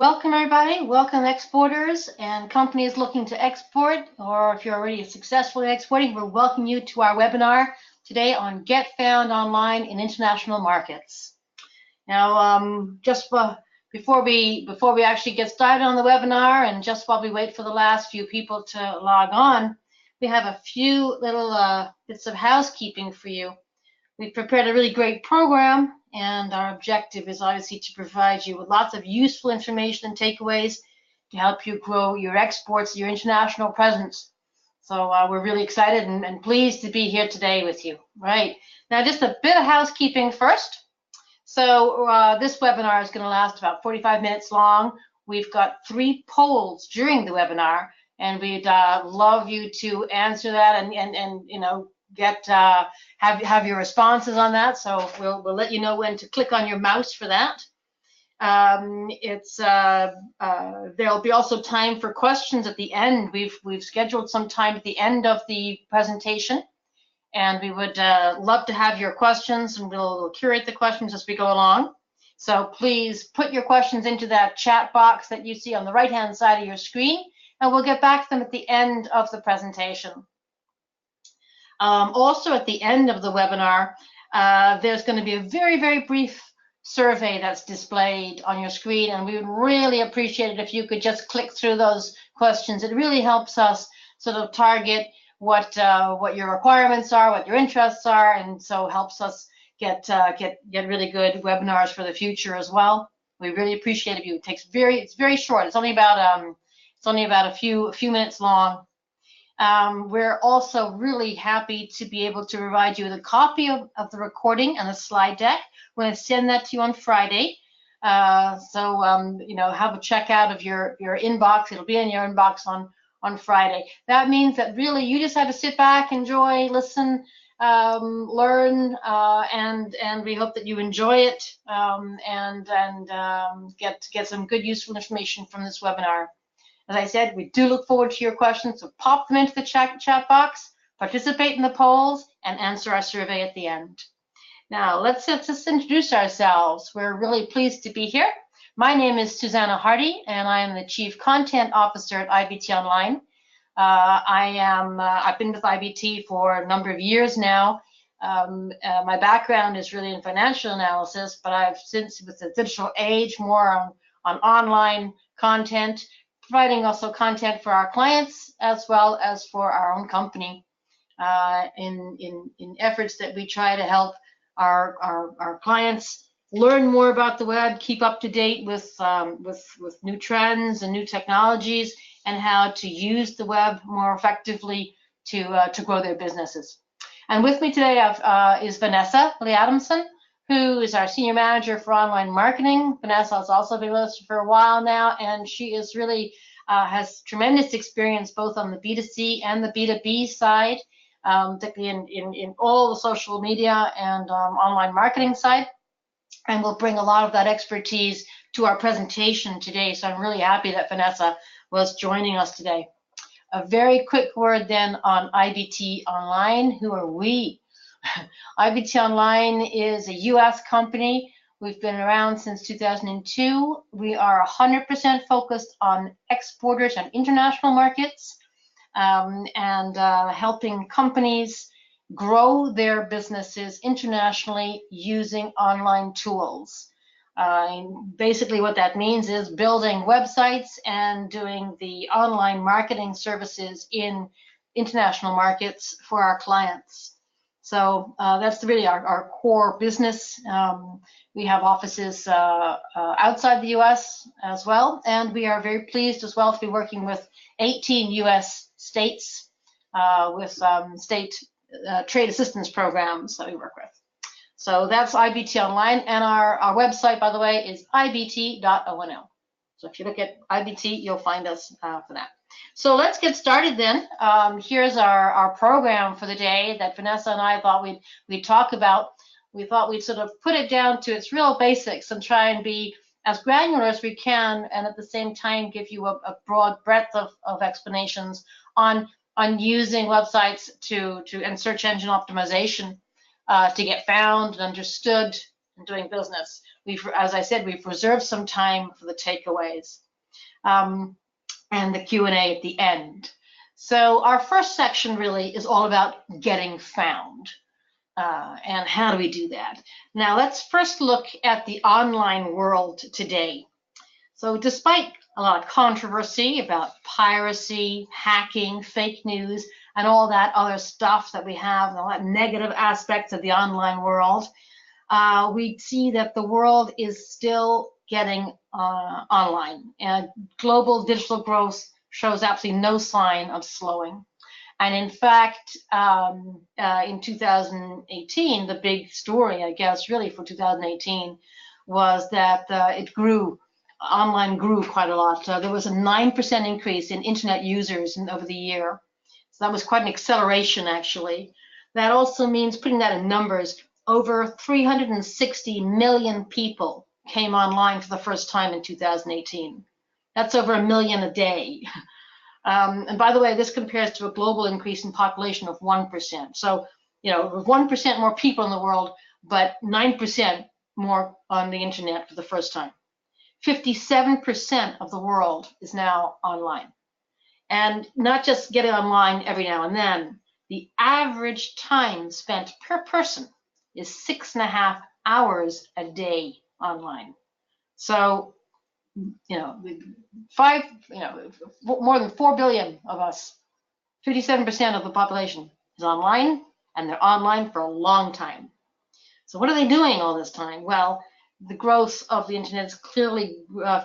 Welcome everybody, welcome exporters and companies looking to export, or if you're already successfully exporting, we welcome you to our webinar today on Get Found Online in International Markets. Now, before we actually get started on the webinar, and just while we wait for the last few people to log on, we have a few little bits of housekeeping for you. We've prepared a really great program, and our objective is obviously to provide you with lots of useful information and takeaways to help you grow your exports, your international presence. So we're really excited and pleased to be here today with you. Right, now just a bit of housekeeping first. So this webinar is going to last about 45 minutes long. We've got 3 polls during the webinar, and we'd love you to answer that and you know, have your responses on that. So we'll let you know when to click on your mouse for that. There'll be also time for questions at the end. We've scheduled some time at the end of the presentation, and we would love to have your questions, and we'll curate the questions as we go along. So please put your questions into that chat box that you see on the right-hand side of your screen, and we'll get back to them at the end of the presentation. Also, at the end of the webinar, there's going to be a very, very brief survey that's displayed on your screen, and we would really appreciate it if you could just click through those questions. It really helps us sort of target what your requirements are, what your interests are, and so helps us get really good webinars for the future as well. We really appreciate it. It's very short. It's only about a few minutes long. We're also really happy to be able to provide you with a copy of the recording and the slide deck. We're going to send that to you on Friday. You know, have a checkout of your inbox. It'll be in your inbox on Friday. That means that really you just have to sit back, enjoy, listen, learn, and we hope that you enjoy it and get some good, useful information from this webinar. As I said, we do look forward to your questions, so pop them into the chat box, participate in the polls, and answer our survey at the end. Now, let's just introduce ourselves. We're really pleased to be here. My name is Susanna Hardy, and I am the Chief Content Officer at IBT Online. I've been with IBT for a number of years now. My background is really in financial analysis, but I've since, with the digital age, more on online content, providing also content for our clients as well as for our own company in efforts that we try to help our clients learn more about the web, keep up to date with new trends and new technologies, and how to use the web more effectively to grow their businesses. And with me today is Vanessa Lee Adamson, who is our Senior Manager for Online Marketing. Vanessa has also been with us for a while now, and she is really has tremendous experience both on the B2C and the B2B side, particularly in all the social media and online marketing side, and will bring a lot of that expertise to our presentation today. So I'm really happy that Vanessa was joining us today. A very quick word then on IBT Online. Who are we? IBT Online is a US company. We've been around since 2002. We are 100% focused on exporters and international markets, and helping companies grow their businesses internationally using online tools. Basically what that means is building websites and doing the online marketing services in international markets for our clients. So that's really our core business. We have offices outside the US as well, and we are very pleased as well to be working with 18 US states with state trade assistance programs that we work with. So that's IBT Online, and our website, by the way, is ibt.onl. So if you look at IBT, you'll find us for that. So let's get started then. Here's our program for the day that Vanessa and I thought we'd talk about. We thought we'd sort of put it down to its real basics and try and be as granular as we can, and at the same time give you a broad breadth of explanations on using websites and search engine optimization to get found and understood in doing business. As I said, we've reserved some time for the takeaways and the Q&A at the end. So our first section really is all about getting found. And how do we do that? Now let's first look at the online world today. So despite a lot of controversy about piracy, hacking, fake news, and all that other stuff that we have, and all that negative aspects of the online world, we see that the world is still getting online. And global digital growth shows absolutely no sign of slowing. And in fact, in 2018, the big story, I guess, really for 2018 was that it grew. Online grew quite a lot. There was a 9% increase in internet users over the year. So that was quite an acceleration, actually. That also means, putting that in numbers, over 360 million people came online for the first time in 2018. That's over 1 million a day. And by the way, this compares to a global increase in population of 1%. So, you know, 1% more people in the world, but 9% more on the internet for the first time. 57% of the world is now online. And not just getting online every now and then, the average time spent per person is 6.5 hours a day online. So, you know, more than 4 billion of us, 57% of the population is online, and they're online for a long time. So what are they doing all this time? Well, the growth of the internet is clearly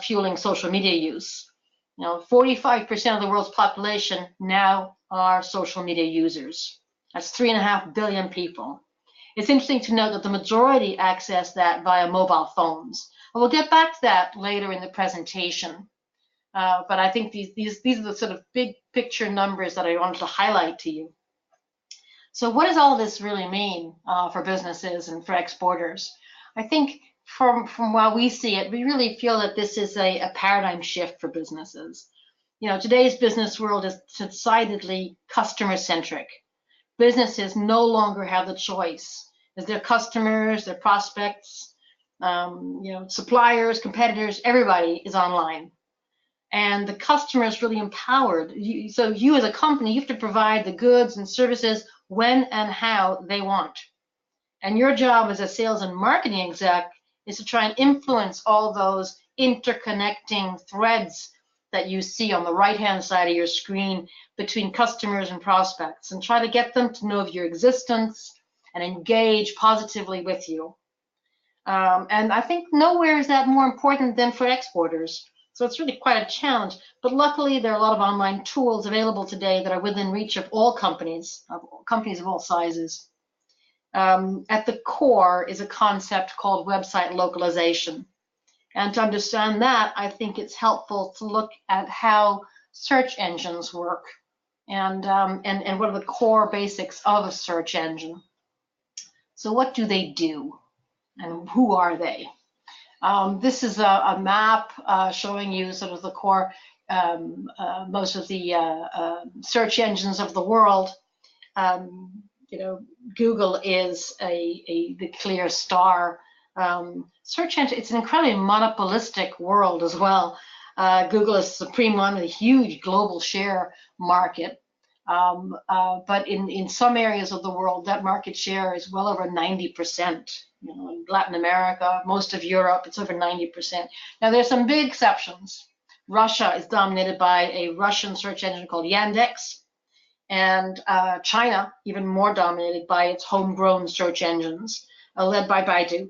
fueling social media use. You know, 45% of the world's population now are social media users. That's 3.5 billion people. It's interesting to note that the majority access that via mobile phones. And we'll get back to that later in the presentation. But I think these are the sort of big picture numbers that I wanted to highlight to you. So what does all this really mean for businesses and for exporters? I think from while we see it, we really feel that this is a paradigm shift for businesses. You know, today's business world is decidedly customer-centric. Businesses no longer have the choice. As their customers, their prospects, you know, suppliers, competitors, everybody is online. And the customer is really empowered. So you as a company, you have to provide the goods and services when and how they want. And your job as a sales and marketing exec is to try and influence all those interconnecting threads that you see on the right-hand side of your screen between customers and prospects, and try to get them to know of your existence and engage positively with you. And I think nowhere is that more important than for exporters. So it's really quite a challenge. But luckily, there are a lot of online tools available today that are within reach of all companies of all sizes. At the core is a concept called website localization. And to understand that, I think it's helpful to look at how search engines work and what are the core basics of a search engine. So what do they do and who are they? This is a map showing you sort of the core, most of the search engines of the world. You know, Google is the clear star. Search engine, it's an incredibly monopolistic world as well. Google is supreme one with a huge global share market. But in some areas of the world, that market share is well over 90%. You know, in Latin America, most of Europe, it's over 90%. Now, there's some big exceptions. Russia is dominated by a Russian search engine called Yandex, and China even more dominated by its homegrown search engines, led by Baidu.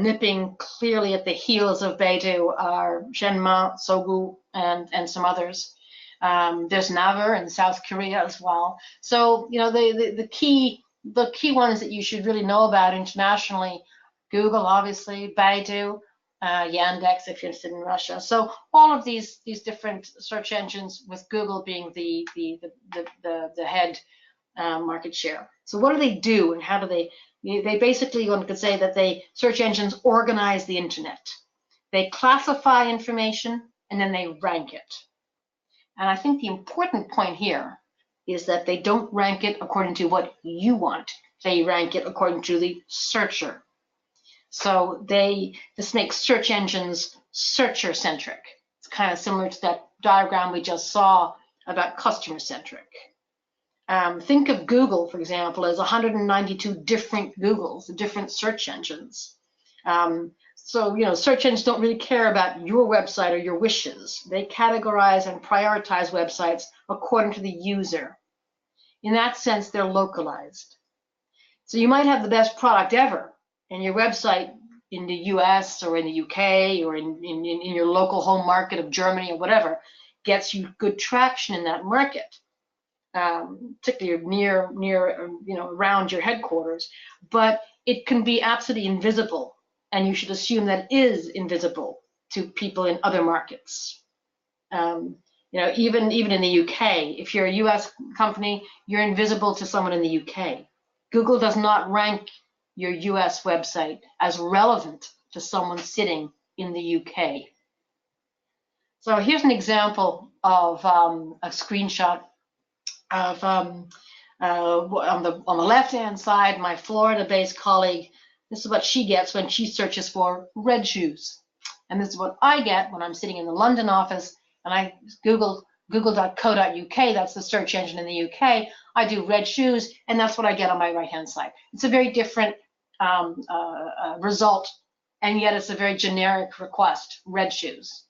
Nipping clearly at the heels of Baidu are Zhenma, Sogou, and some others. There's Naver in South Korea as well. So, you know, the key ones that you should really know about internationally: Google, obviously, Baidu, Yandex, if you're interested in Russia. So all of these different search engines, with Google being the head market share. So what do they do, and how do they basically, one could say that search engines organize the internet. They classify information and then they rank it. And I think the important point here is that they don't rank it according to what you want. They rank it according to the searcher. So this makes search engines searcher-centric. It's kind of similar to that diagram we just saw about customer-centric. Think of Google, for example, as 192 different Googles, different search engines. So, search engines don't really care about your website or your wishes. They categorize and prioritize websites according to the user. In that sense, they're localized. So you might have the best product ever, and your website in the US or in the UK or in your local home market of Germany or whatever gets you good traction in that market, particularly near around your headquarters. But it can be absolutely invisible, and you should assume that it is invisible to people in other markets. Even in the UK, if you're a US company, you're invisible to someone in the UK. Google does not rank your US website as relevant to someone sitting in the UK. So here's an example of a screenshot of on the left-hand side, my Florida-based colleague. This is what she gets when she searches for red shoes, and this is what I get when I'm sitting in the London office and I Google google.co.uk. That's the search engine in the UK. I do red shoes, and that's what I get on my right-hand side. It's a very different result, and yet it's a very generic request, red shoes.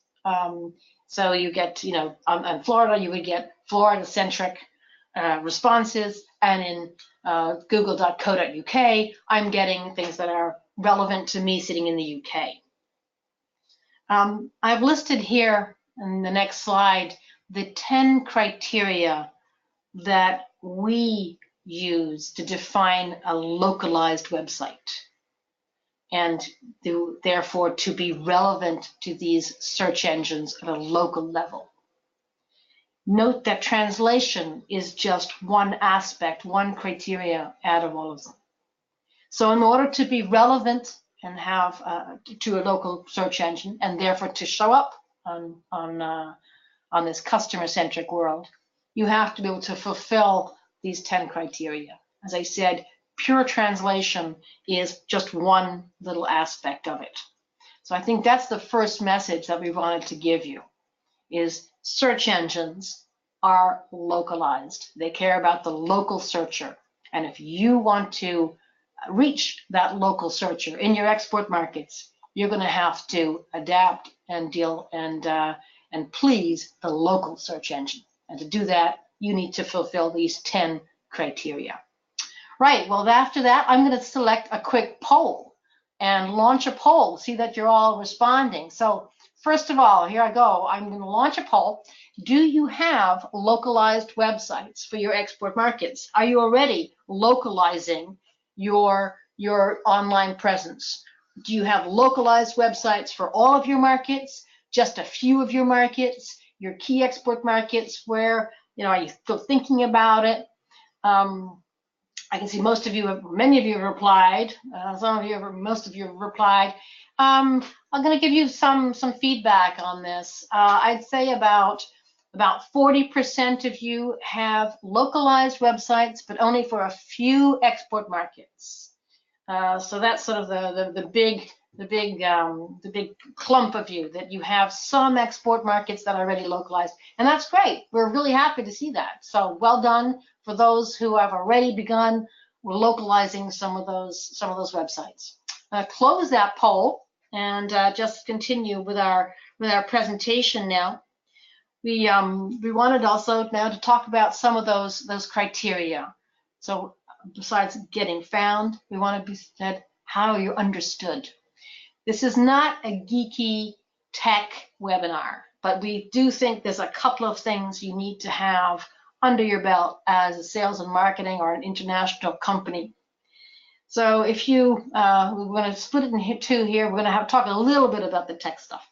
So you get, in Florida, you would get Florida-centric responses, and in google.co.uk, I'm getting things that are relevant to me sitting in the UK. I've listed here in the next slide the 10 criteria that we use to define a localized website, and therefore to be relevant to these search engines at a local level. Note that translation is just one aspect, one criteria out of all of them. So in order to be relevant and have to a local search engine, and therefore to show up on this customer-centric world, you have to be able to fulfill these 10 criteria. As I said, pure translation is just one little aspect of it. So I think that's the first message that we wanted to give you, is search engines are localized. They care about the local searcher. And if you want to reach that local searcher in your export markets, you're going to have to adapt and deal and please the local search engine. And to do that, you need to fulfill these 10 criteria. Right, well, after that, I'm going to select a quick poll and launch a poll, see that you're all responding. So first of all, here I go. I'm going to launch a poll. Do you have localized websites for your export markets? Are you already localizing your online presence? Do you have localized websites for all of your markets, just a few of your markets, your key export markets? Where, are you still thinking about it? I can see most of you, many of you have replied. Most of you have replied. I'm going to give you some feedback on this. I'd say about 40% of you have localized websites, but only for a few export markets. So that's sort of the big clump of you, that you have some export markets that are already localized, and that's great. We're really happy to see that. So well done for those who have already begun localizing some of those websites. Close that poll and just continue with our presentation now. We wanted also now to talk about some of those criteria. So besides getting found, we want to be said how you're understood. This is not a geeky tech webinar, but we do think there's a couple of things you need to have under your belt as a sales and marketing or an international company. So if you, we're going to split it in two here. We're going to talk a little bit about the tech stuff.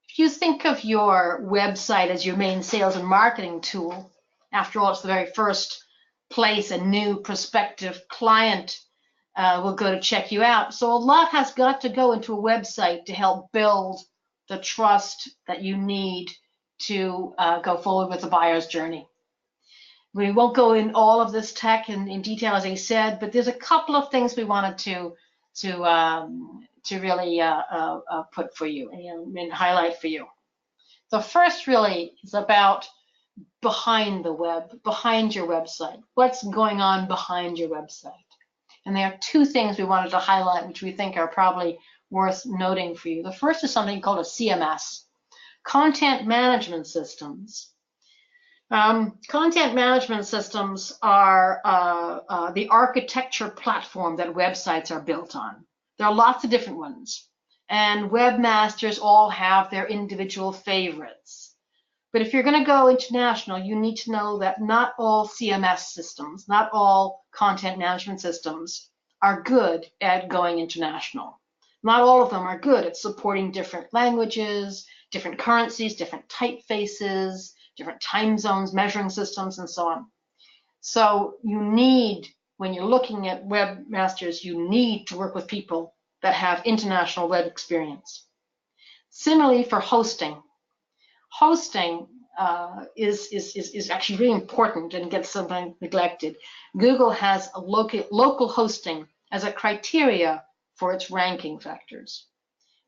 If you think of your website as your main sales and marketing tool, after all, it's the very first place a new prospective client will go to check you out. So a lot has got to go into a website to help build the trust that you need to go forward with the buyer's journey. We won't go in all of this tech in detail, as I said, but there's a couple of things we wanted to to really put for you and highlight for you. The first really is about behind the web, behind your website. What's going on behind your website? And there are two things we wanted to highlight, which we think are probably worth noting for you. The first is something called a CMS, Content Management Systems. Content management systems are the architecture platform that websites are built on. There are lots of different ones, and webmasters all have their individual favorites. But if you're going to go international, you need to know that not all CMS systems, not all content management systems are good at going international. Not all of them are good at supporting different languages, different currencies, different typefaces, different time zones, measuring systems, and so on. So you need, when you're looking at webmasters, you need to work with people that have international web experience. Similarly for hosting. Hosting is actually really important and gets sometimes neglected. Google has a local hosting as a criteria for its ranking factors.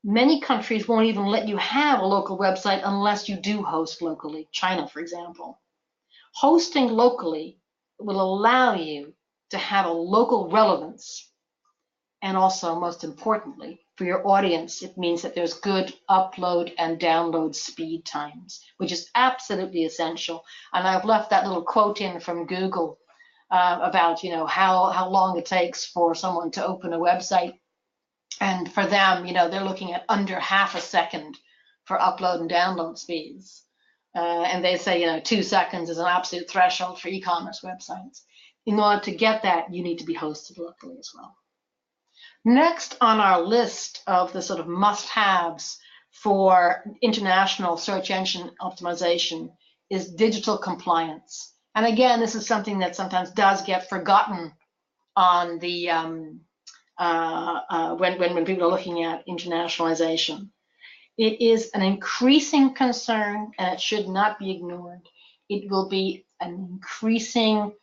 Many countries won't even let you have a local website unless you do host locally. China, for example. Hosting locally will allow you to have a local relevance. And also, most importantly, for your audience, it means that there's good upload and download speed times, which is absolutely essential. And I've left that little quote in from Google about, how long it takes for someone to open a website. And for them, they're looking at under half a second for upload and download speeds. And they say, 2 seconds is an absolute threshold for e-commerce websites. In order to get that, you need to be hosted locally as well. Next on our list of the sort of must-haves for international search engine optimization is digital compliance. And again, this is something that sometimes does get forgotten on the when people are looking at internationalization. It is an increasing concern, and it should not be ignored. It will be an increasing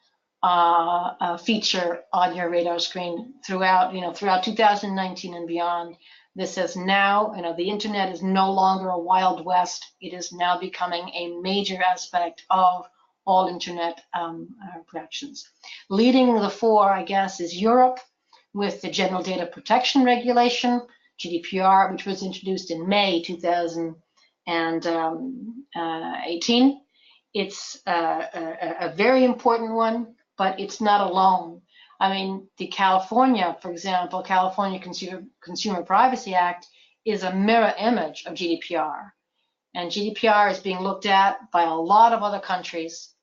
feature on your radar screen throughout 2019 and beyond. This is now, the internet is no longer a Wild West. It is now becoming a major aspect of all internet productions. Leading the four, I guess, is Europe with the General Data Protection Regulation, GDPR, which was introduced in May 2018. It's a very important one, but it's not alone. I mean, the California, for example, California Consumer Privacy Act is a mirror image of GDPR. And GDPR is being looked at by a lot of other countries,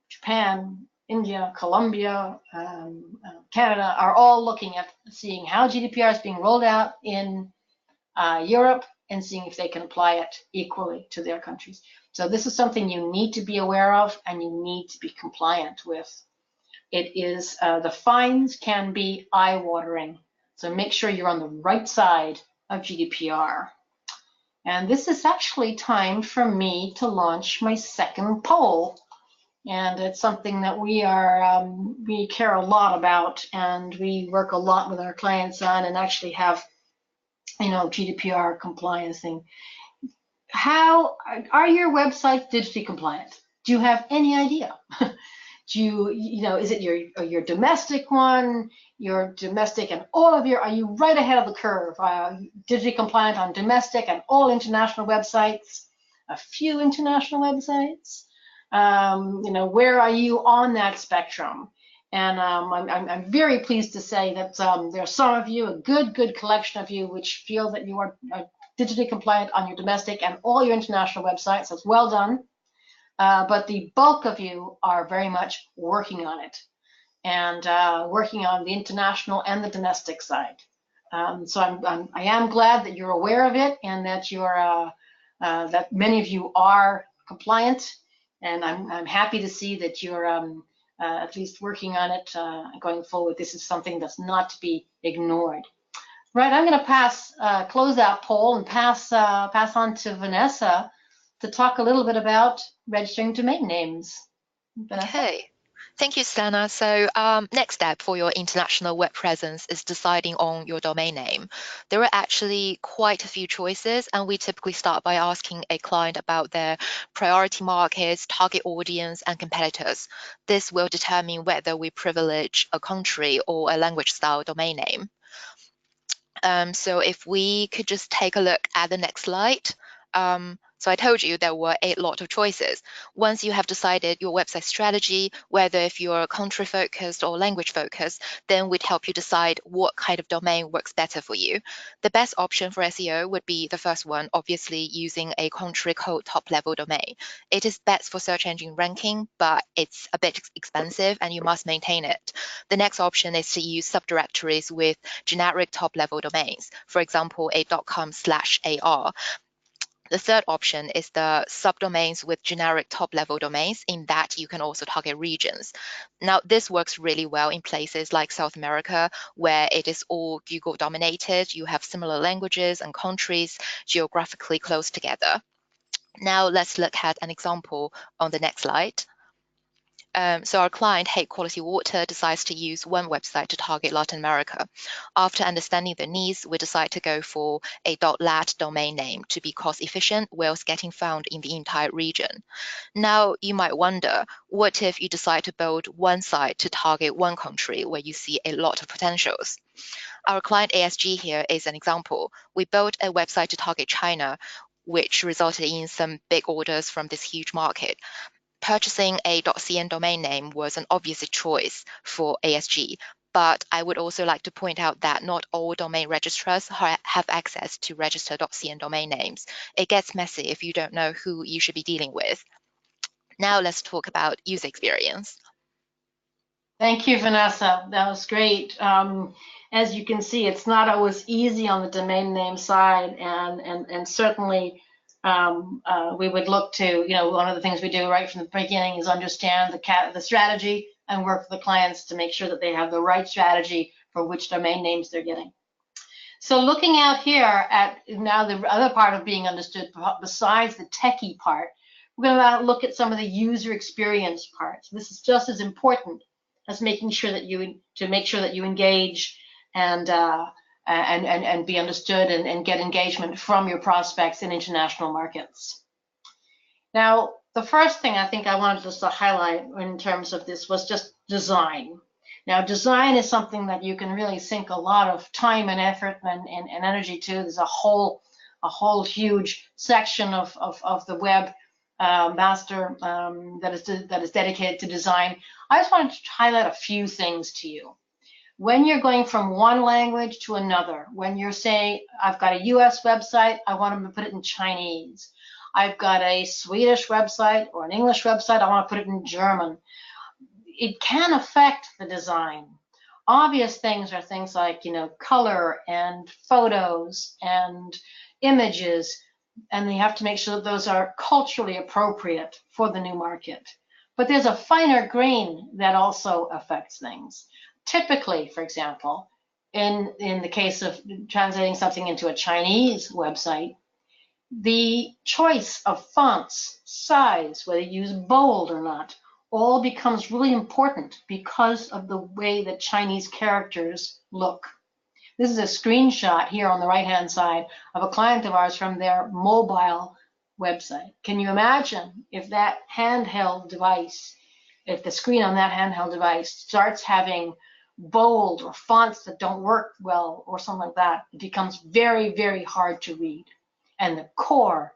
Japan, India, Colombia, Canada, are all looking at seeing how GDPR is being rolled out in Europe and seeing if they can apply it equally to their countries. So this is something you need to be aware of and you need to be compliant with. It is, the fines can be eye-watering. So make sure you're on the right side of GDPR. And this is actually time for me to launch my second poll. And it's something that we care a lot about, and we work a lot with our clients on, and actually have, GDPR compliance thing. How are your websites digitally compliant? Do you have any idea? Is it your domestic one, your domestic and all of are you right ahead of the curve? Digitally compliant on domestic and all international websites, a few international websites? Where are you on that spectrum? And I'm very pleased to say that there are some of you, a good collection of you, which feel that you are digitally compliant on your domestic and all your international websites. So it's well done. But the bulk of you are very much working on it, and working on the international and the domestic side. So I am glad that you're aware of it, and that that many of you are compliant. And I'm happy to see that you're at least working on it going forward. This is something that's not to be ignored. Right, I'm going to close that poll and pass on to Vanessa to talk a little bit about registering domain names. Vanessa? Okay, Thank you, Stana. So next step for your international web presence is deciding on your domain name. There are actually quite a few choices, and we typically start by asking a client about their priority markets, target audience, and competitors. This will determine whether we privilege a country or a language style domain name. So if we could just take a look at the next slide. So I told you there were a lot of choices. Once you have decided your website strategy, whether if you're country focused or language focused, then we'd help you decide what kind of domain works better for you. The best option for SEO would be the first one, obviously using a country code top level domain. It is best for search engine ranking, but it's a bit expensive and you must maintain it. The next option is to use subdirectories with generic top level domains, for example, a .com/AR. The third option is the subdomains with generic top-level domains, in that you can also target regions. Now, this works really well in places like South America, where it is all Google dominated. You have similar languages and countries geographically close together. Now, let's look at an example on the next slide. So our client, Hate Quality Water, decides to use one website to target Latin America. After understanding their needs, we decide to go for a .lat domain name to be cost efficient whilst getting found in the entire region. Now, you might wonder, what if you decide to build one site to target one country where you see a lot of potentials? Our client ASG here is an example. We built a website to target China, which resulted in some big orders from this huge market. Purchasing a .cn domain name was an obvious choice for ASG, but I would also like to point out that not all domain registrars have access to register .cn domain names. It gets messy if you don't know who you should be dealing with. Now let's talk about user experience. Thank you, Vanessa. That was great. As you can see, it's not always easy on the domain name side, and certainly we would look to, one of the things we do right from the beginning is understand the strategy and work with the clients to make sure that they have the right strategy for which domain names they're getting. So looking out here at now the other part of being understood, besides the techie part, we're going to look at some of the user experience parts. This is just as important as making sure that you engage and be understood and get engagement from your prospects in international markets. Now, the first thing I think I wanted just to highlight in terms of this was just design. Now, design is something that you can really sink a lot of time and effort and energy to. There's a whole huge section of the web master that is dedicated to design. I just wanted to highlight a few things to you. When you're going from one language to another, when you're saying, I've got a US website, I want to put it in Chinese. I've got a Swedish website or an English website, I want to put it in German. It can affect the design. Obvious things are things like, color and photos and images, and you have to make sure that those are culturally appropriate for the new market. But there's a finer grain that also affects things. Typically, for example, in the case of translating something into a Chinese website, the choice of fonts, size, whether you use bold or not, all becomes really important because of the way that Chinese characters look. This is a screenshot here on the right-hand side of a client of ours from their mobile website. Can you imagine if that handheld device, if the screen on that handheld device starts having bold or fonts that don't work well or something like that, it becomes very, very hard to read. And the core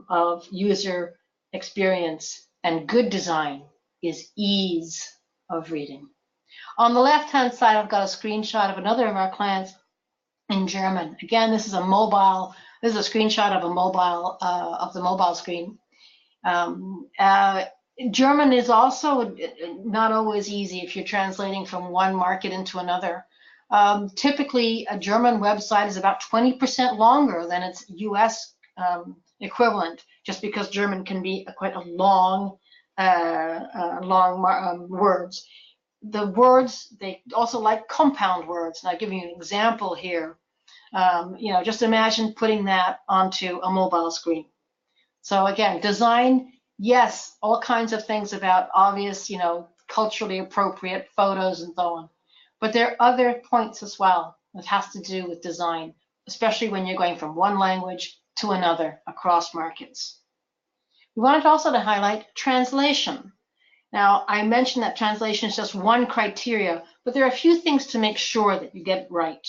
of user experience and good design is ease of reading. On the left-hand side, I've got a screenshot of another of our clients in German. Again, this is a screenshot of the mobile screen. German is also not always easy if you're translating from one market into another. Typically, a German website is about 20% longer than its US equivalent, just because German can be quite a long words. The words, they also like compound words. And I'll give you an example here. Just imagine putting that onto a mobile screen. So again, design, yes, all kinds of things about obvious, culturally appropriate photos and so on. But there are other points as well that has to do with design, especially when you're going from one language to another across markets. We wanted also to highlight translation. Now, I mentioned that translation is just one criteria, but there are a few things to make sure that you get it right.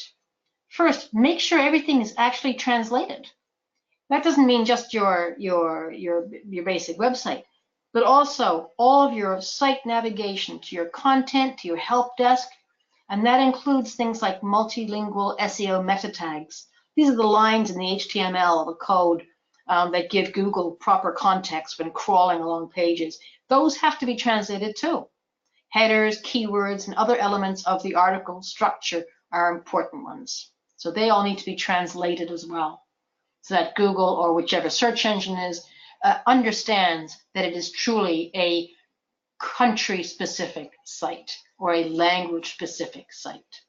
First, make sure everything is actually translated. That doesn't mean just your basic website, but also all of your site navigation to your content, to your help desk, and that includes things like multilingual SEO meta tags. These are the lines in the HTML of a code that give Google proper context when crawling along pages. Those have to be translated too. Headers, keywords, and other elements of the article structure are important ones. So they all need to be translated as well, so that Google or whichever search engine is understands that it is truly a country-specific site or a language-specific site.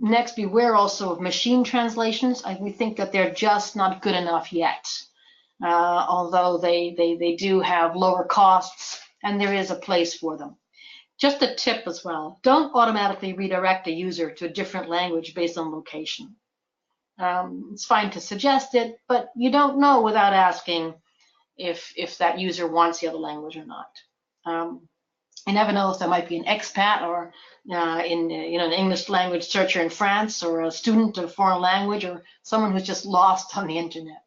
Next, beware also of machine translations. We think that they're just not good enough yet, although they do have lower costs and there is a place for them. Just a tip as well, don't automatically redirect a user to a different language based on location. It's fine to suggest it, but you don't know without asking if that user wants the other language or not. You never know if there might be an expat or an English language searcher in France, or a student of a foreign language, or someone who's just lost on the internet.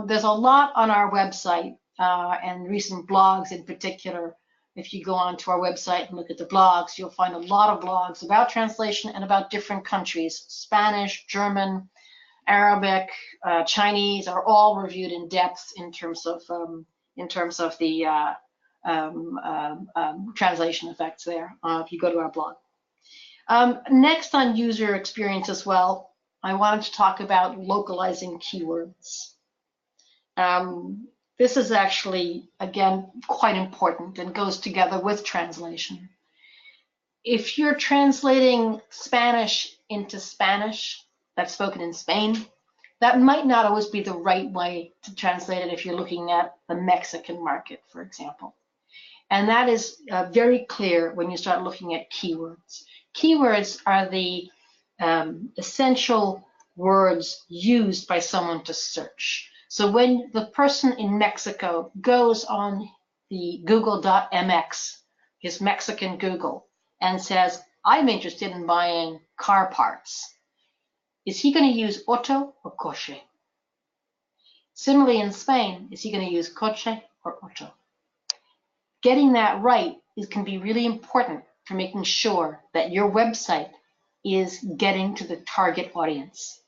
There's a lot on our website and recent blogs in particular. If you go onto our website and look at the blogs, you'll find a lot of blogs about translation and about different countries. Spanish, German, Arabic, Chinese are all reviewed in depth in terms of the translation effects there, if you go to our blog. Next, on user experience as well, I wanted to talk about localizing keywords. This is actually, again, quite important and goes together with translation. If you're translating Spanish into Spanish that's spoken in Spain, that might not always be the right way to translate it if you're looking at the Mexican market, for example. And that is very clear when you start looking at keywords. Keywords are the essential words used by someone to search. So when the person in Mexico goes on the Google.mx, his Mexican Google, and says, I'm interested in buying car parts, is he going to use auto or coche? Similarly, in Spain, is he going to use coche or auto? Getting that right can be really important for making sure that your website is getting to the target audience.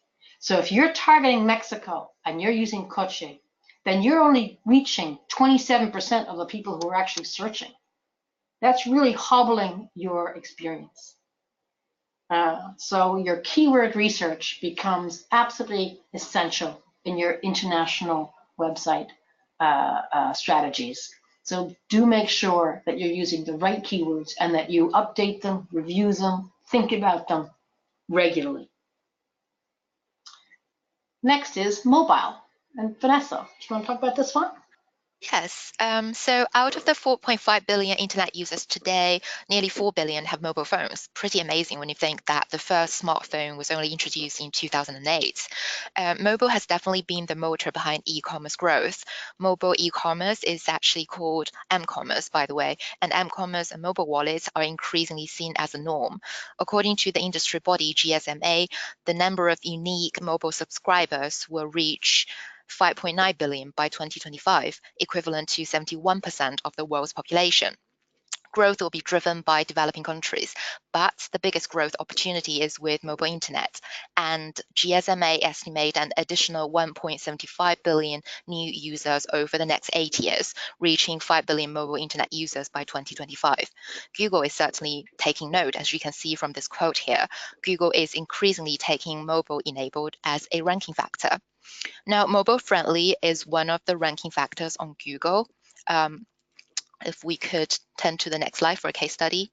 So if you're targeting Mexico and you're using coche, then you're only reaching 27% of the people who are actually searching. That's really hobbling your experience. So your keyword research becomes absolutely essential in your international website strategies. So do make sure that you're using the right keywords and that you update them, review them, think about them regularly. Next is mobile. And Vanessa, do you want to talk about this one? Yes. So out of the 4.5 billion internet users today, nearly 4 billion have mobile phones. Pretty amazing when you think that the first smartphone was only introduced in 2008. Mobile has definitely been the motor behind e-commerce growth. Mobile e-commerce is actually called m-commerce, by the way, and m-commerce and mobile wallets are increasingly seen as a norm. According to the industry body GSMA, the number of unique mobile subscribers will reach 5.9 billion by 2025, equivalent to 71% of the world's population. Growth will be driven by developing countries, but the biggest growth opportunity is with mobile internet, and GSMA estimate an additional 1.75 billion new users over the next 8 years, reaching 5 billion mobile internet users by 2025. Google is certainly taking note, as you can see from this quote here. Google is increasingly taking mobile enabled as a ranking factor. Now, mobile friendly is one of the ranking factors on Google. If we could turn to the next slide for a case study.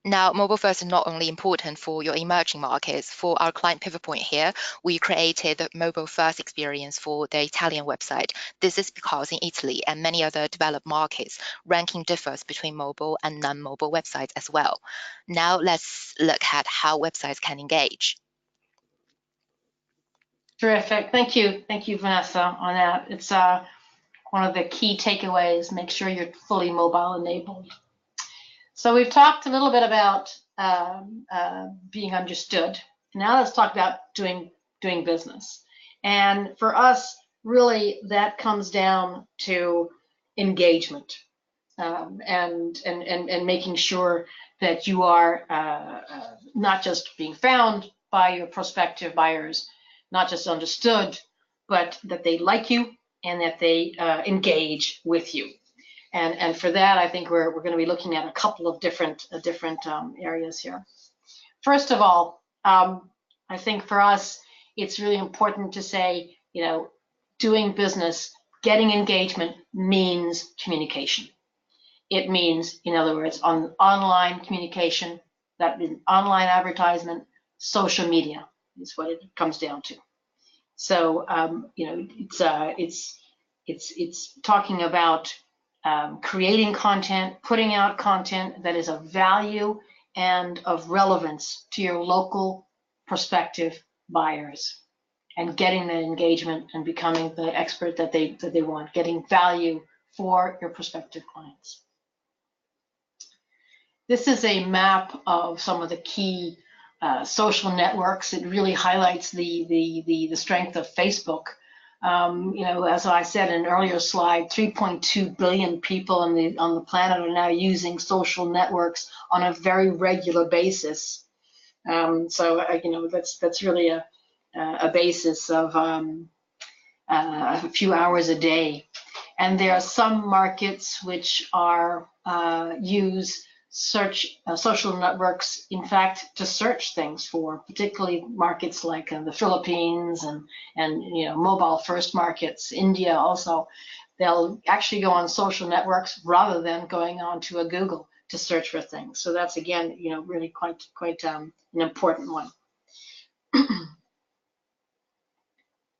Now, mobile first is not only important for your emerging markets. For our client Pivot Point here, we created the mobile first experience for the Italian website. This is because in Italy and many other developed markets, ranking differs between mobile and non-mobile websites as well. Now let's look at how websites can engage. Terrific. Thank you, Vanessa, on that. It's one of the key takeaways. Make sure you're fully mobile enabled. So we've talked a little bit about being understood. Now let's talk about doing business. And for us, really, that comes down to engagement and making sure that you are not just being found by your prospective buyers, not just understood, but that they like you and that they engage with you. And for that, I think we're going to be looking at a couple of different areas here. First of all, I think for us, it's really important to say, doing business, getting engagement means communication. It means, in other words, on online communication, that means online advertisement, social media is what it comes down to. So, it's talking about creating content, putting out content that is of value and of relevance to your local prospective buyers, and getting that engagement and becoming the expert that they want, getting value for your prospective clients. This is a map of some of the key social networks. It really highlights the strength of Facebook. As I said in an earlier slide, 3.2 billion people on the planet are now using social networks on a very regular basis. That's really a basis of a few hours a day. And there are some markets which are use social networks, in fact, to search things for, particularly markets like the Philippines and mobile first markets, India also. They'll actually go on social networks rather than going on to a Google to search for things. So that's, again, really quite an important one.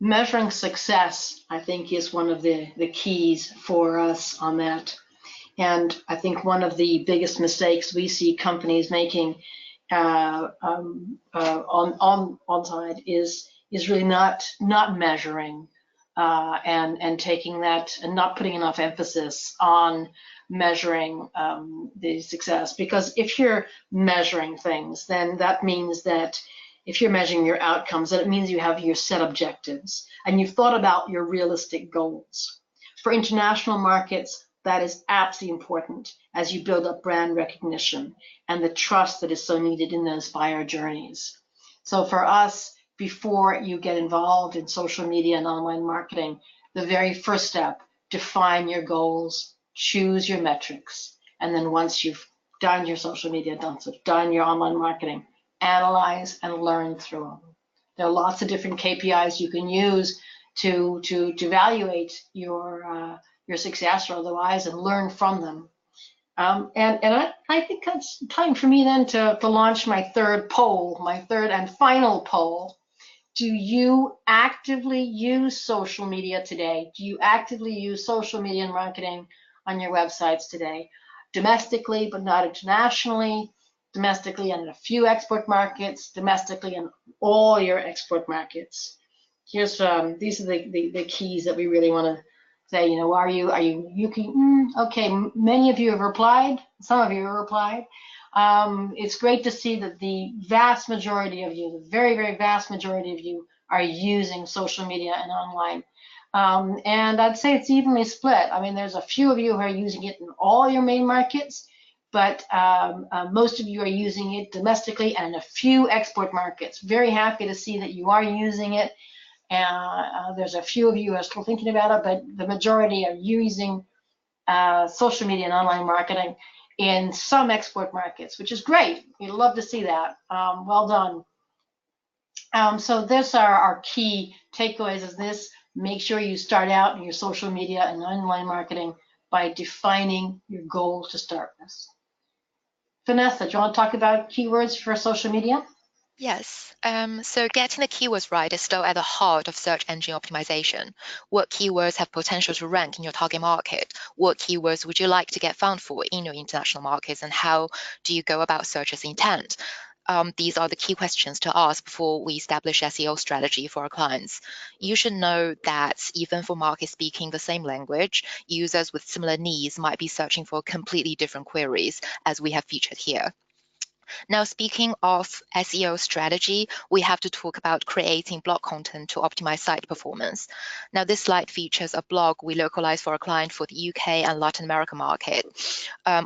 Measuring success, I think, is one of the keys for us on that. And I think one of the biggest mistakes we see companies making on side is really not measuring and taking that and not putting enough emphasis on measuring the success. Because if you're measuring things, then that means that if you're measuring your outcomes, then it means you have your set objectives and you've thought about your realistic goals. For international markets, that is absolutely important as you build up brand recognition and the trust that is so needed in those buyer journeys. So for us, before you get involved in social media and online marketing, the very first step, define your goals, choose your metrics, and then once you've done your social media, done your online marketing, analyze and learn through them. There are lots of different KPIs you can use to evaluate your success or otherwise, and learn from them. And I think that's time for me then to launch my third and final poll. Do you actively use social media today? Do you actively use social media and marketing on your websites today? Domestically, but not internationally, domestically and in a few export markets, domestically and all your export markets. These are the keys that we really want to say, are you okay, many of you have replied, some of you have replied. It's great to see that the vast majority of you, the very, very vast majority of you are using social media and online. And I'd say it's evenly split. I mean, there's a few of you who are using it in all your main markets, but most of you are using it domestically and in a few export markets. Very happy to see that you are using it. There's a few of you who are still thinking about it, but the majority are using social media and online marketing in some export markets, which is great. We'd love to see that. Well done. So this are our key takeaways is this. Make sure you start out in your social media and online marketing by defining your goal to start with. Vanessa, do you want to talk about keywords for social media? Yes, so getting the keywords right is still at the heart of search engine optimization. What keywords have potential to rank in your target market? What keywords would you like to get found for in your international markets? And how do you go about search's intent? These are the key questions to ask before we establish SEO strategy for our clients. You should know that even for markets speaking the same language, users with similar needs might be searching for completely different queries, as we have featured here. Now, speaking of SEO strategy, we have to talk about creating blog content to optimize site performance. Now, this slide features a blog we localized for a client for the UK and Latin America market.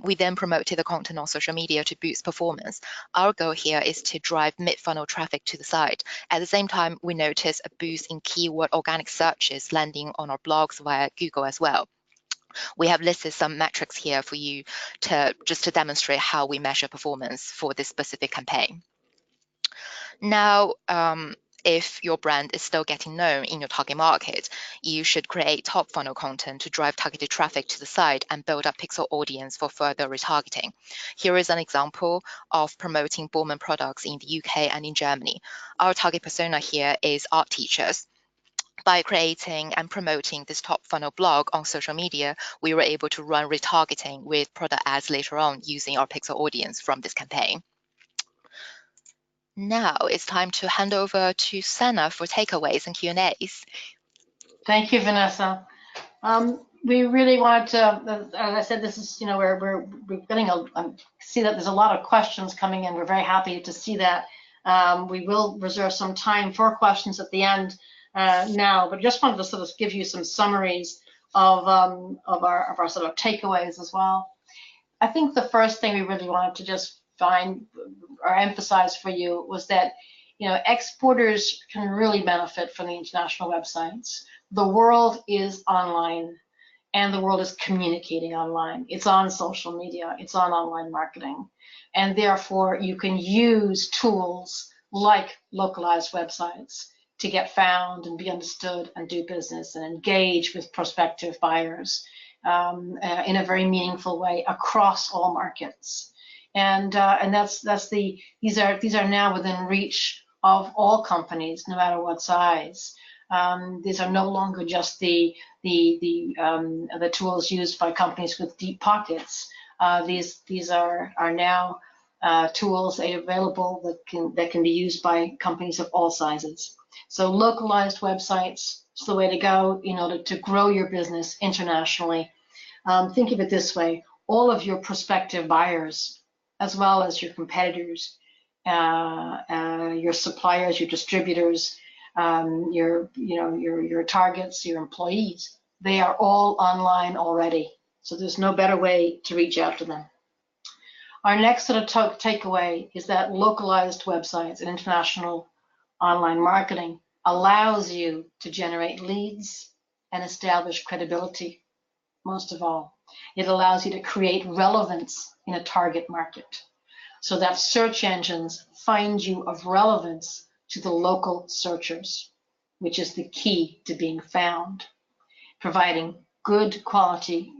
We then promoted the content on social media to boost performance. Our goal here is to drive mid-funnel traffic to the site. At the same time, we noticed a boost in keyword organic searches landing on our blogs via Google as well. We have listed some metrics here for you to demonstrate how we measure performance for this specific campaign. Now, if your brand is still getting known in your target market, you should create top funnel content to drive targeted traffic to the site and build up pixel audience for further retargeting. Here is an example of promoting Borman products in the UK and in Germany. Our target persona here is art teachers. By creating and promoting this top funnel blog on social media, we were able to run retargeting with product ads later on using our pixel audience from this campaign. Now it's time to hand over to Sana for takeaways and Q&As. Thank you, Vanessa. We really wanted to, as I said, this is, we're getting see that there's a lot of questions coming in. We're very happy to see that. We will reserve some time for questions at the end now, but just wanted to sort of give you some summaries of our sort of takeaways as well. I think the first thing we really wanted to just find or emphasize for you was that, exporters can really benefit from the international websites. The world is online and the world is communicating online. It's on social media, it's on online marketing. And therefore you can use tools like localized websites to get found and be understood and do business and engage with prospective buyers in a very meaningful way across all markets. And these are now within reach of all companies, no matter what size. These are no longer just the tools used by companies with deep pockets. These are now tools available that can be used by companies of all sizes. So localized websites is the way to go in order to grow your business internationally. Think of it this way: all of your prospective buyers, as well as your competitors, your suppliers, your distributors, your targets, your employees, they are all online already. So there's no better way to reach out to them. Our next sort of takeaway is that localized websites and international online marketing allows you to generate leads and establish credibility. Most of all, it allows you to create relevance in a target market so that search engines find you of relevance to the local searchers, which is the key to being found. Providing good quality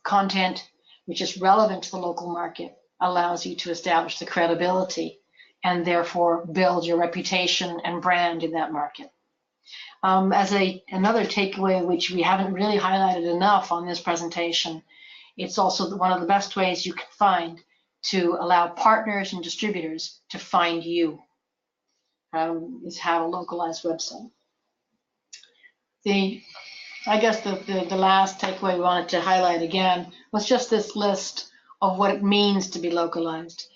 content, which is relevant to the local market, allows you to establish the credibility and therefore build your reputation and brand in that market. As another takeaway, which we haven't really highlighted enough on this presentation, it's also one of the best ways you can find to allow partners and distributors to find you, is have a localized website. I guess the last takeaway we wanted to highlight again was just this list of what it means to be localized.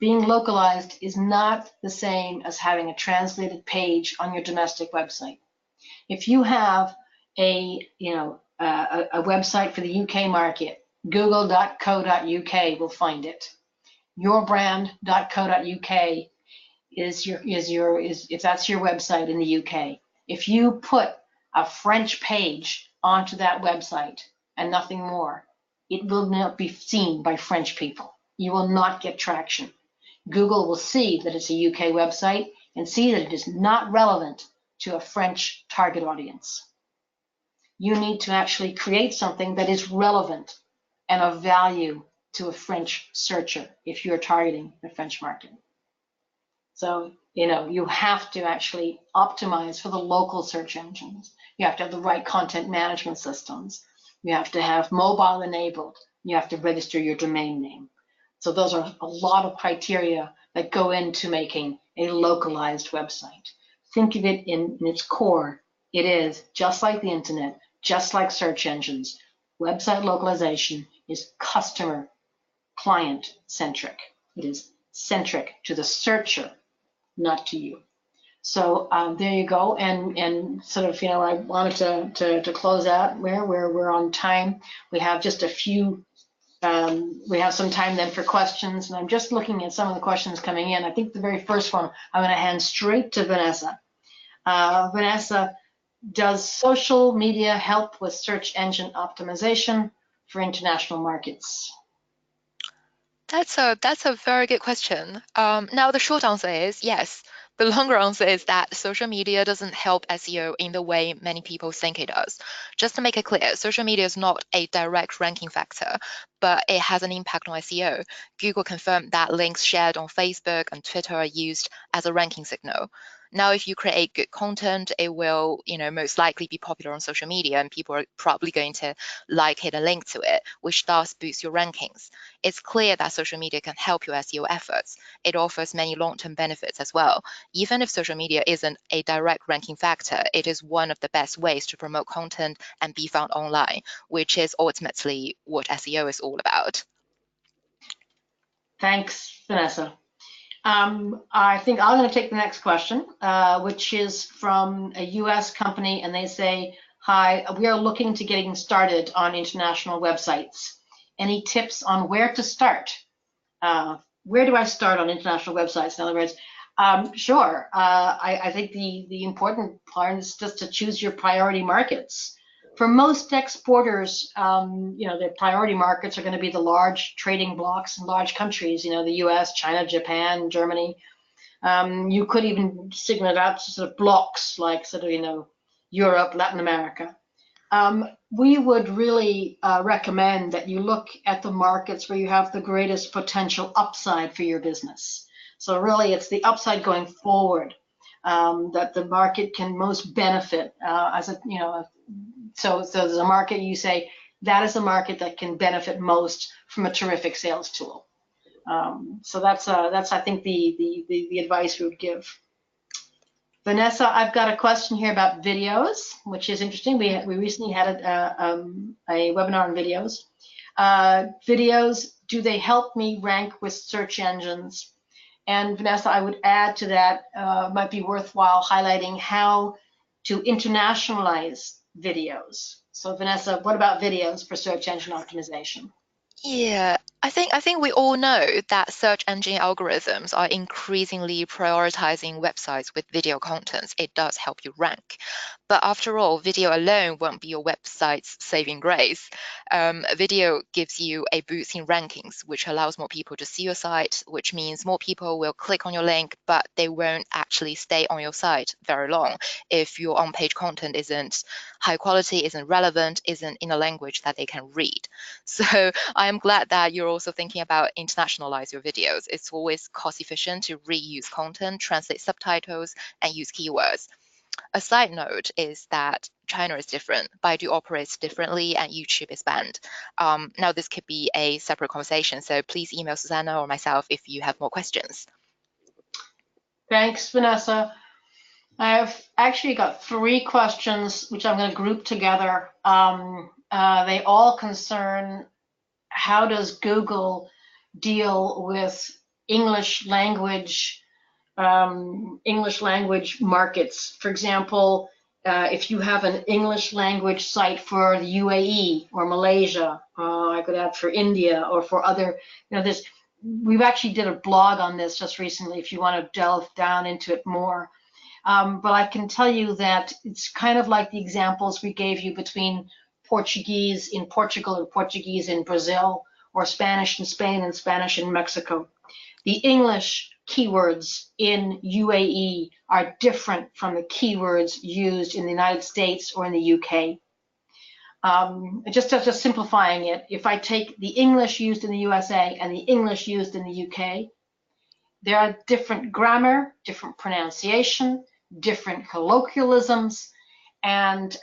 Being localized is not the same as having a translated page on your domestic website. If you have a website for the UK market, google.co.uk will find it. Yourbrand.co.uk if that's your website in the UK. If you put a French page onto that website and nothing more, it will not be seen by French people. You will not get traction. Google will see that it's a UK website and see that it is not relevant to a French target audience. You need to actually create something that is relevant and of value to a French searcher if you're targeting the French market. So, you have to actually optimize for the local search engines. You have to have the right content management systems. You have to have mobile enabled. You have to register your domain name. So those are a lot of criteria that go into making a localized website. Think of it in its core. It is just like the internet, just like search engines. Website localization is customer, client centric. It is centric to the searcher, not to you. So there you go. And sort of, I wanted to close out where we're on time. We have just a few. We have some time then for questions, and I'm just looking at some of the questions coming in. I think the very first one I'm going to hand straight to Vanessa. Vanessa, does social media help with search engine optimization for international markets? That's a very good question. Now the short answer is yes. The longer answer is that social media doesn't help SEO in the way many people think it does. Just to make it clear, social media is not a direct ranking factor, but it has an impact on SEO. Google confirmed that links shared on Facebook and Twitter are used as a ranking signal. Now, if you create good content, it will, most likely be popular on social media, and people are probably going to like it and link to it, which thus boosts your rankings. It's clear that social media can help your SEO efforts. It offers many long-term benefits as well. Even if social media isn't a direct ranking factor, it is one of the best ways to promote content and be found online, which is ultimately what SEO is all about. Thanks, Vanessa. I think I'm going to take the next question, which is from a US company, and they say, hi, we are looking to getting started on international websites. Any tips on where to start? Where do I start on international websites? In other words, sure. I think the important part is just to choose your priority markets. For most exporters, their priority markets are going to be the large trading blocks in large countries, the US, China, Japan, Germany. You could even segment it out to sort of blocks like sort of, Europe, Latin America. We would really recommend that you look at the markets where you have the greatest potential upside for your business. So really, it's the upside going forward that the market can most benefit So there's a market you say that is a market that can benefit most from a terrific sales tool. So that's I think the advice we would give. Vanessa, I've got a question here about videos, which is interesting. We recently had a webinar on videos. Videos, do they help me rank with search engines? And Vanessa, I would add to that, might be worthwhile highlighting how to internationalize videos. So Vanessa, what about videos for search engine optimization? Yeah, I think we all know that search engine algorithms are increasingly prioritizing websites with video contents. It does help you rank. But after all, video alone won't be your website's saving grace. Video gives you a boost in rankings, which allows more people to see your site, which means more people will click on your link, but they won't actually stay on your site very long if your on-page content isn't high quality, isn't relevant, isn't in a language that they can read. So I am glad that you're also thinking about internationalize your videos. It's always cost efficient to reuse content, translate subtitles, and use keywords. A side note is that China is different. Baidu operates differently and YouTube is banned. Now, this could be a separate conversation, so please email Susanna or myself if you have more questions. Thanks, Vanessa. I've actually got 3 questions, which I'm going to group together. They all concern how does Google deal with English language markets. For example, if you have an English language site for the UAE or Malaysia, I could add for India or for other, we've actually did a blog on this just recently if you want to delve down into it more. But I can tell you that it's kind of like the examples we gave you between Portuguese in Portugal and Portuguese in Brazil, or Spanish in Spain and Spanish in Mexico. The English keywords in UAE are different from the keywords used in the United States or in the UK. Just simplifying it, if I take the English used in the USA and the English used in the UK, there are different grammar, different pronunciation, different colloquialisms, and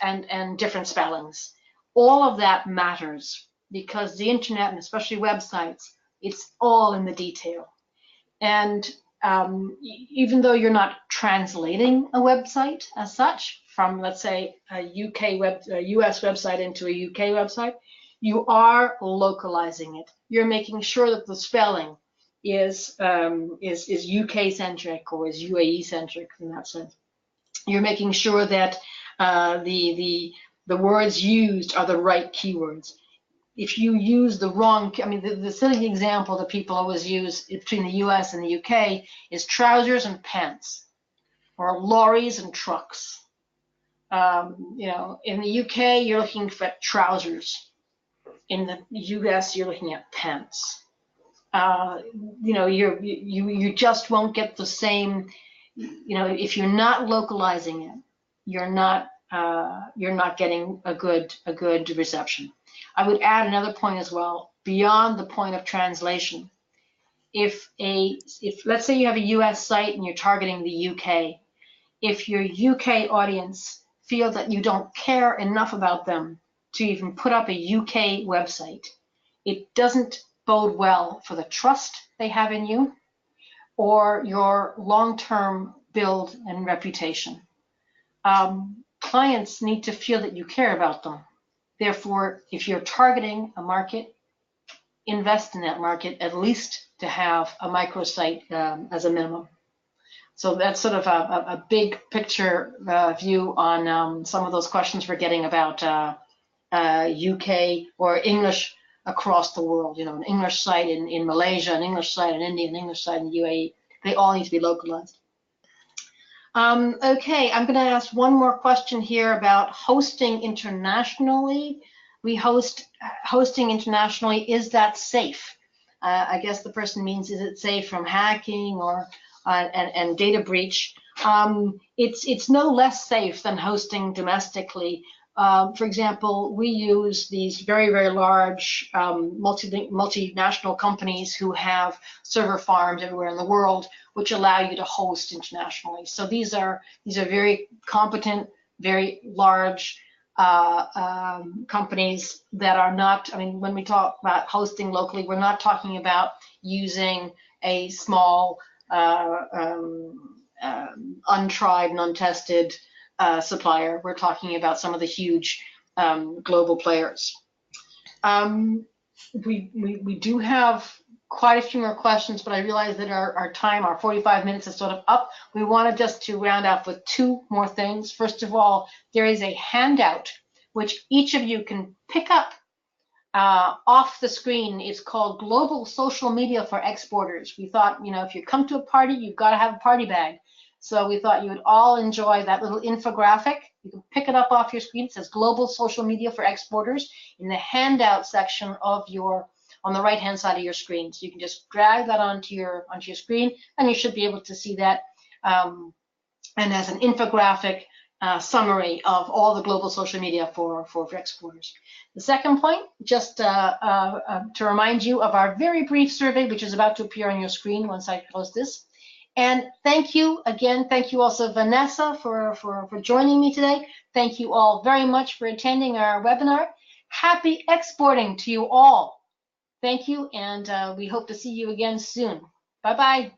different spellings. All of that matters because the internet, and especially websites, it's all in the detail. And even though you're not translating a website as such from, let's say, a US website into a UK website, you are localizing it. You're making sure that the spelling is UK centric or is UAE centric in that sense. You're making sure that the words used are the right keywords. If you use the wrong, I mean, the silly example that people always use between the US and the UK is trousers and pants, or lorries and trucks. You know, in the UK, you're looking for trousers. In the US, you're looking at pants. You know, you just won't get the same. You know, if you're not localizing it, you're not getting a good reception. I would add another point as well, beyond the point of translation. If let's say you have a US site and you're targeting the UK, if your UK audience feel that you don't care enough about them to even put up a UK website, it doesn't bode well for the trust they have in you or your long-term build and reputation. Clients need to feel that you care about them. Therefore, if you're targeting a market, invest in that market, at least to have a microsite as a minimum. So that's sort of a big picture view on some of those questions we're getting about UK or English across the world. You know, an English site in Malaysia, an English site in India, an English site in the UAE. They all need to be localized. Okay, I'm going to ask one more question here about hosting internationally. We hosting internationally, is that safe? I guess the person means, is it safe from hacking or and data breach? It's no less safe than hosting domestically. For example, we use these very, very large multinational companies who have server farms everywhere in the world, which allow you to host internationally. So these are very competent, very large companies that are not, I mean, when we talk about hosting locally, we're not talking about using a small, untried and untested supplier. We're talking about some of the huge global players. We do have quite a few more questions, but I realize that our time, our 45 minutes is sort of up. We wanted just to round off with two more things. First of all, there is a handout which each of you can pick up off the screen. It's called Global Social Media for Exporters. We thought, you know, if you come to a party, you've got to have a party bag. So we thought you would all enjoy that little infographic. You can pick it up off your screen. It says Global Social Media for Exporters in the handout section of on the right-hand side of your screen. So you can just drag that onto your screen, and you should be able to see that. And as an infographic summary of all the global social media for exporters. The second point, just to remind you of our very brief survey, which is about to appear on your screen once I close this. And thank you again. Thank you also, Vanessa, for joining me today. Thank you all very much for attending our webinar. Happy exporting to you all. Thank you, and we hope to see you again soon. Bye-bye.